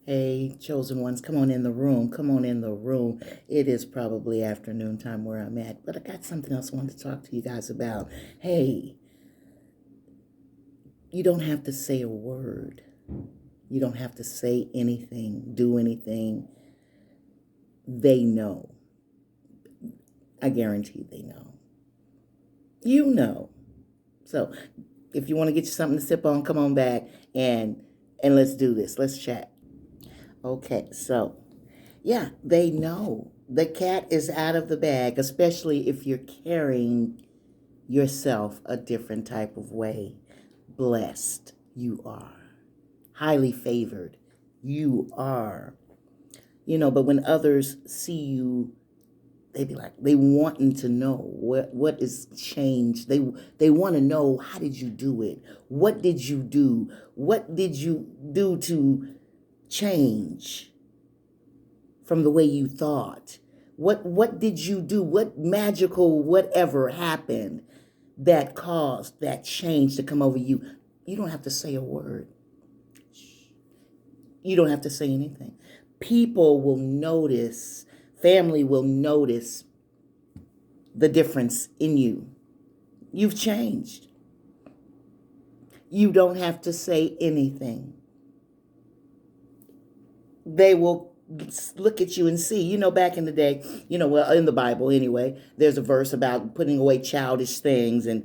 Hey, chosen ones, come on in the room. Come on in the room. It is probably afternoon time where I'm at, but I got something else I wanted to talk to you guys about. Hey, you don't have to say a word. You don't have to say anything, do anything. They know. I guarantee they know. You know. So if you want to get you something to sip on, come on back and let's do this. Let's chat. Okay, so yeah, they know. The cat is out of the bag, especially if you're carrying yourself a different type of way. Blessed you are. Highly favored you are. But when others see you, they be like, they wanting to know what is changed. They want to know, how did you do it? What did you do? What did you do to change from the way you thought? What did you do? What magical whatever happened that caused that change to come over you? You don't have to say a word. You don't have to say anything. People will notice, family will notice the difference in you. You've changed. You don't have to say anything. They will look at you and see. Back in the day, well, in the Bible anyway, there's a verse about putting away childish things, and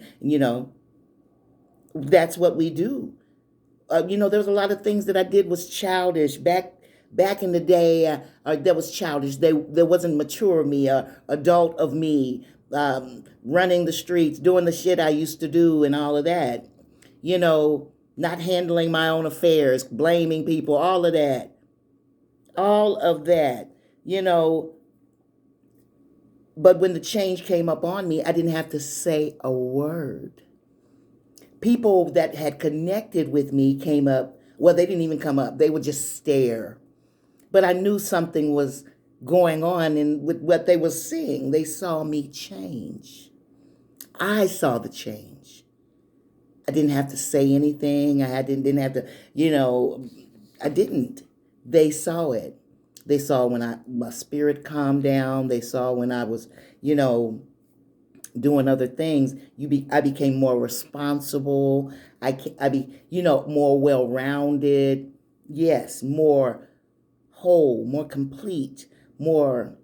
that's what we do. There's a lot of things that I did was childish back in the day. That was childish. There wasn't mature of me, adult of me, running the streets, doing the shit I used to do, and all of that. Not handling my own affairs, blaming people, all of that. All of that, But when the change came up on me, I didn't have to say a word. People that had connected with me came up. Well, they didn't even come up. They would just stare. But I knew something was going on with what they were seeing. They saw me change. I saw the change. I didn't have to say anything. I didn't have to, I didn't. They saw it. They saw when my spirit calmed down. They saw when I was, doing other things. I became more responsible. More well-rounded. Yes, more whole, more complete, more.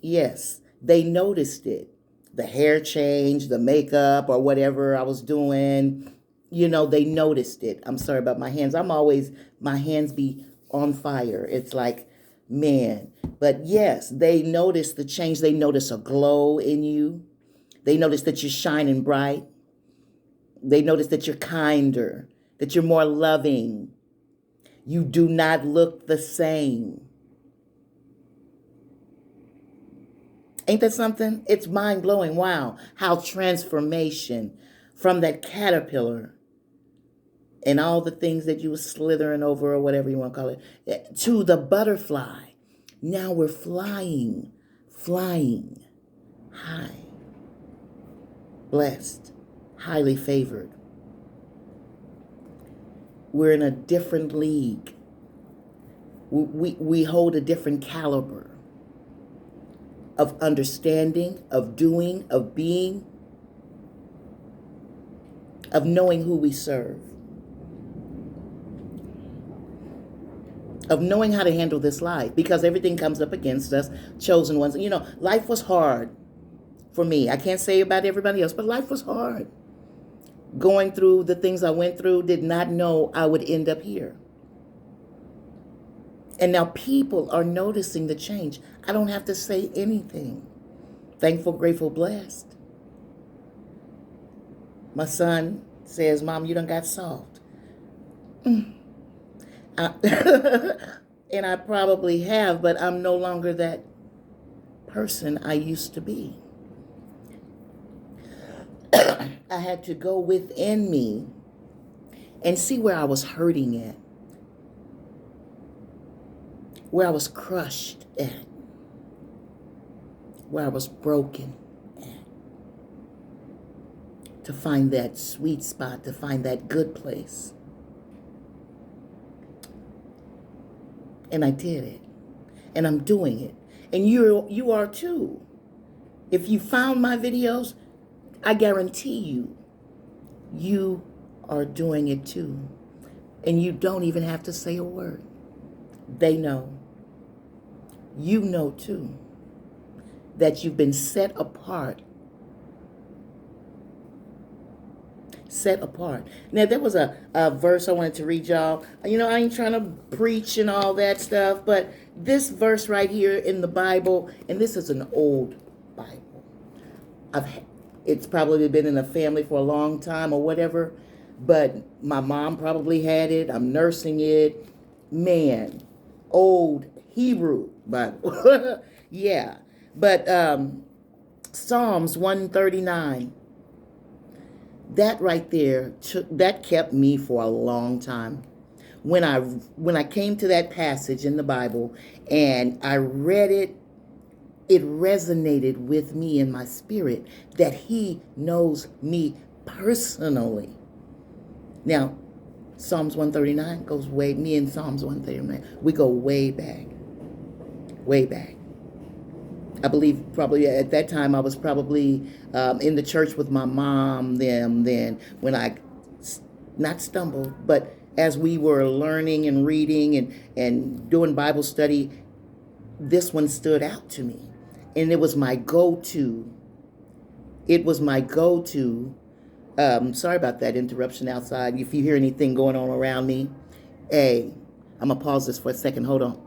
Yes, they noticed it. The hair change, the makeup, or whatever I was doing. They noticed it. I'm sorry about my hands. My hands be on fire. It's like, man. But yes, they notice the change. They notice a glow in you. They notice that you're shining bright. They notice that you're kinder, that you're more loving. You do not look the same. Ain't that something? It's mind-blowing. Wow. How transformation from that caterpillar and all the things that you were slithering over, or whatever you want to call it, to the butterfly. Now we're flying high, blessed, highly favored. We're in a different league. We hold a different caliber of understanding, of doing, of being, of knowing who we serve, of knowing how to handle this life, because everything comes up against us, chosen ones. Life was hard for me. I can't say about everybody else, but life was hard. Going through the things I went through, did not know I would end up here. And now people are noticing the change. I don't have to say anything. Thankful, grateful, blessed. My son says, Mom, you done got soft. And I probably have, but I'm no longer that person I used to be. I had to go within me and see where I was hurting at, where I was crushed at, where I was broken at, to find that sweet spot, to find that good place. And I did it. And I'm doing it. And you are too. If you found my videos, I guarantee you are doing it too. And you don't even have to say a word. They know. You know too that you've been set apart. Set apart. Now, there was a verse I wanted to read y'all. I ain't trying to preach and all that stuff, but this verse right here in the Bible, and this is an old Bible. It's probably been in the family for a long time or whatever, but my mom probably had it. I'm nursing it. Man, old Hebrew Bible. Yeah. But Psalms 139, that right there, that kept me for a long time. When I came to that passage in the Bible and I read it, it resonated with me in my spirit that he knows me personally. Now, Psalms 139 goes me and Psalms 139, we go way back. Way back. I believe probably at that time I was probably in the church with my mom then when I not stumbled, but as we were learning and reading and doing Bible study, this one stood out to me. And it was my go-to. It was my go-to. Sorry about that interruption outside. If you hear anything going on around me, hey, I'm going to pause this for a second. Hold on.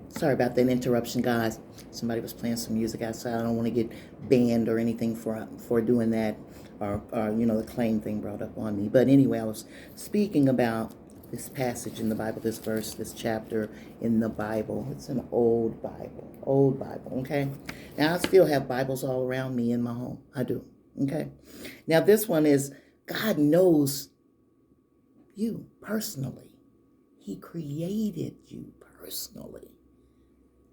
Sorry about that interruption, guys. Somebody was playing some music outside. I don't want to get banned or anything for doing that, or the claim thing brought up on me. But anyway, I was speaking about this passage in the Bible, this verse, this chapter in the Bible. It's an old Bible, okay? Now, I still have Bibles all around me in my home. I do, okay? Now, this one is, God knows you personally. He created you personally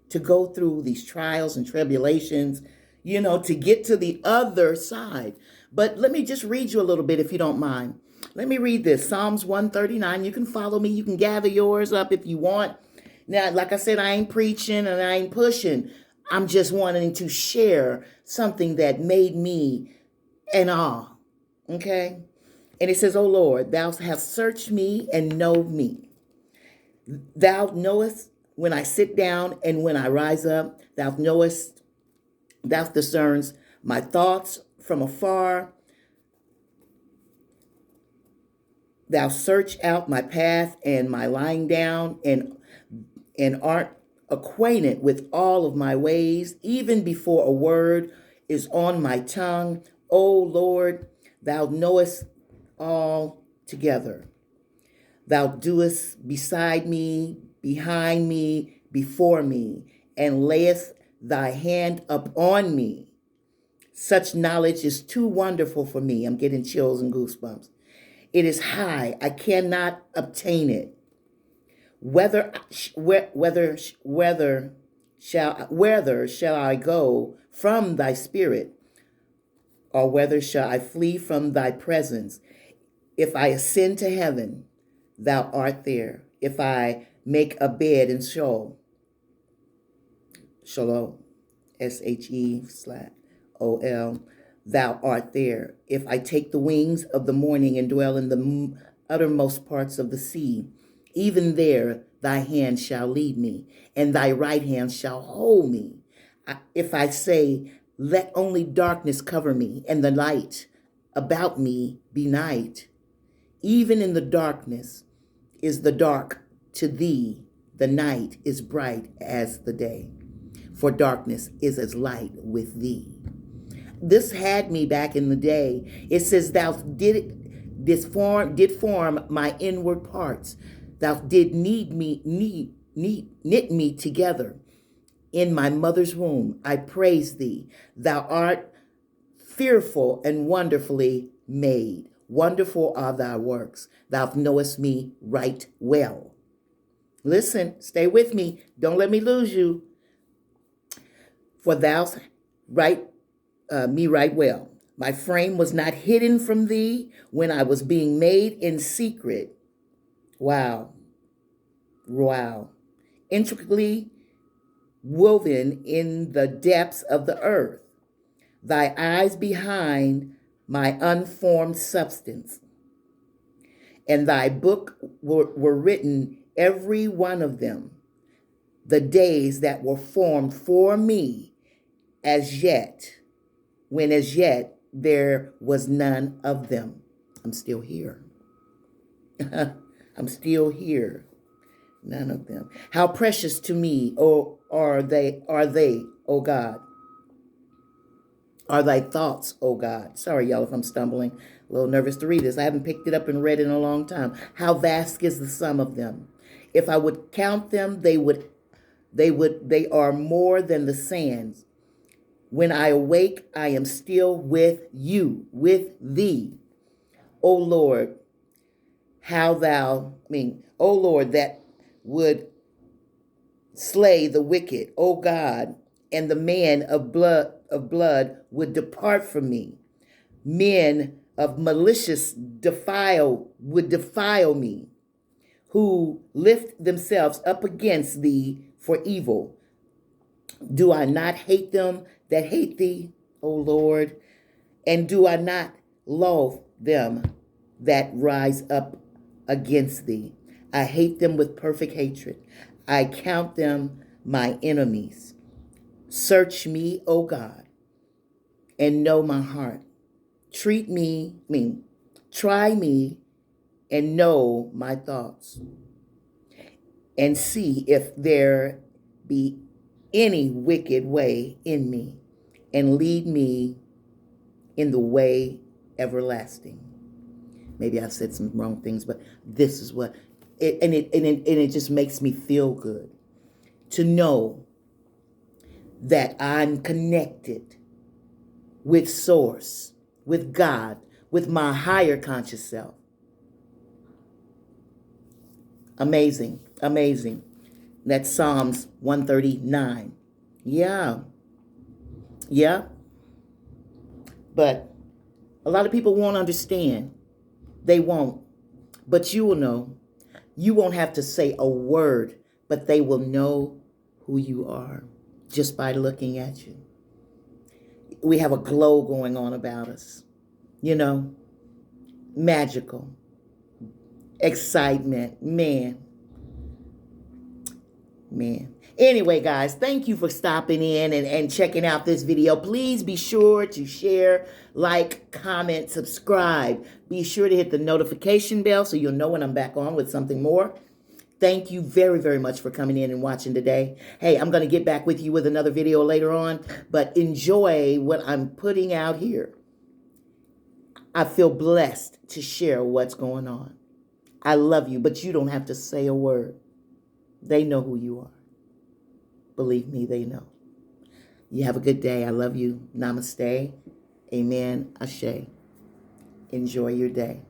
to go through these trials and tribulations, to get to the other side. But let me just read you a little bit if you don't mind. Let me read this, Psalms 139. You can follow me. You can gather yours up if you want. Now, like I said, I ain't preaching and I ain't pushing. I'm just wanting to share something that made me in awe, okay? And it says, O Lord, thou hast searched me and know me. Thou knowest when I sit down and when I rise up. Thou knowest, thou discerns my thoughts from afar. Thou search out my path and my lying down, and art acquainted with all of my ways, even before a word is on my tongue. O Lord, thou knowest all together. Thou doest beside me, behind me, before me, and layest thy hand upon me. Such knowledge is too wonderful for me. I'm getting chills and goosebumps. It is high. I cannot obtain it. Whether shall I go from thy spirit, or whether shall I flee from thy presence? If I ascend to heaven, thou art there. If I make a bed in Sheol, Sheol, SHEOL, thou art there. If I take the wings of the morning and dwell in the uttermost parts of the sea, even there thy hand shall lead me, and thy right hand shall hold me. If I say, let only darkness cover me, and the light about me be night, even in the darkness is the dark to thee, the night is bright as the day, for darkness is as light with thee. This had me back in the day. It says, thou did form my inward parts. Thou did knit me together in my mother's womb. I praise thee. Thou art fearful and wonderfully made. Wonderful are thy works. Thou knowest me right well. Listen, stay with me. Don't let me lose you. For thou me right well. My frame was not hidden from thee when I was being made in secret. Wow. intricately woven in the depths of the earth. Thy eyes behind my unformed substance, and thy book were written, every one of them, the days that were formed for me, as yet, when as yet there was none of them. I'm still here. I'm still here. None of them. How precious to me, oh, are they, oh God. Are thy thoughts, O God. Sorry, y'all, if I'm stumbling. A little nervous to read this. I haven't picked it up and read it in a long time. How vast is the sum of them? If I would count them, they are more than the sands. When I awake, I am still with you, with thee. O Lord, O Lord, that would slay the wicked, O God, and the man of blood would depart from me. Men of malicious would defile me, who lift themselves up against thee for evil. Do I not hate them that hate thee, O Lord? And do I not loathe them that rise up against thee? I hate them with perfect hatred. I count them my enemies. Search me, O God, and know my heart. Try me and know my thoughts, and see if there be any wicked way in me, and lead me in the way everlasting. Maybe I've said some wrong things, but this is what it just makes me feel good to know that I'm connected with Source, with God, with my higher conscious self. Amazing, amazing. That's Psalms 139. Yeah. But a lot of people won't understand. They won't. But you will know. You won't have to say a word, but they will know who you are just by looking at you. We have a glow going on about us. Magical. Excitement. Man. Anyway, guys, thank you for stopping in and checking out this video. Please be sure to share, like, comment, subscribe. Be sure to hit the notification bell so you'll know when I'm back on with something more. Thank you very, very much for coming in and watching today. Hey, I'm going to get back with you with another video later on, but enjoy what I'm putting out here. I feel blessed to share what's going on. I love you, but you don't have to say a word. They know who you are. Believe me, they know. You have a good day. I love you. Namaste. Amen. Ashe. Enjoy your day.